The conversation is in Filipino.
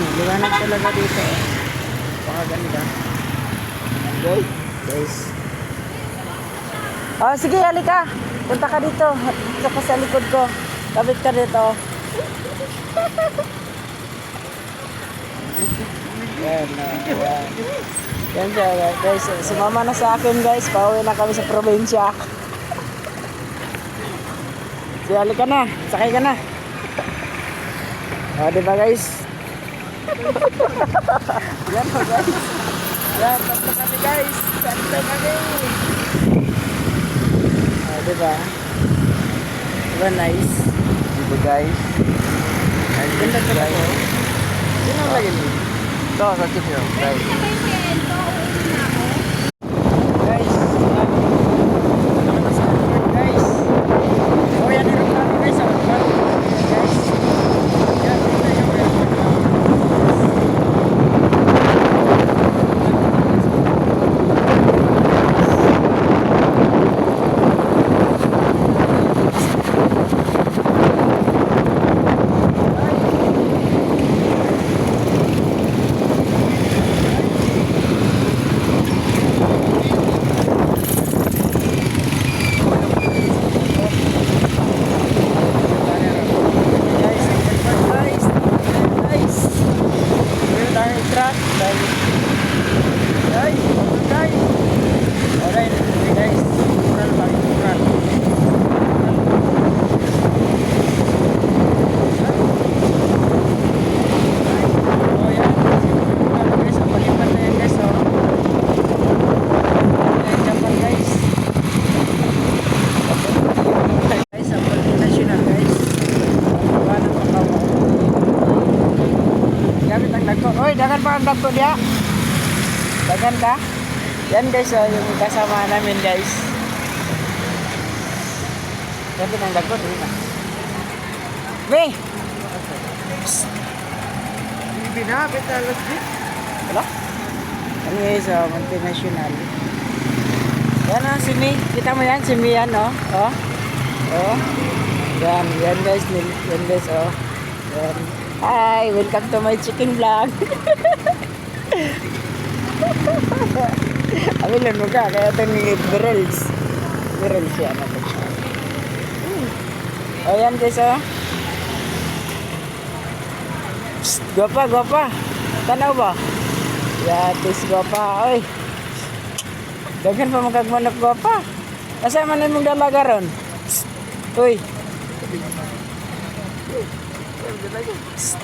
Liwanag talaga dito. Pakaganda. Okay, guys. Oh, sige, halika. Punta ka dito. Punta ka sa likod ko. Kapit ka dito. Yan, yan. Yan siya, guys. Sumama na sa akin, guys. Pauwi na kami sa probinsya. Sige, halika na. Sakay ka na. O, diba, guys? Yan o, guys. Yan, tatlo kami, guys. Tatlo kami. O, diba? Diba, nice? Diba, guys? Ang ganda talaga. Sino ang lagi mo? Ito, sa kitchen. Guys. Guys. Nakatasan naman, guys. O, yan yung namin, guys. Guys. Yan, ito yung dagan pa ang dagko dia. Dagan ka? Yan guys, yung kasama namin guys. Dagan ang dagko dito. Be. Binabit alas dit. Wala. Ano guys, multinational. Yan ang simi. Kita mo yan, simi yan, oh. Oh. Oh. Yan guys, yan guys, oh. Yan. Hi, welcome to my chicken vlog. Abi lang mo ka, kaya ito ni Berels. Berels yan. Ayan guys, oh. Psst, gwapa, gwapa. Tanaw ba? Yatis, gwapa. Oy. Dagan pa magkagmanap, gwapa. Nasa man mong dalaga ron? Psst. Uy. Psst.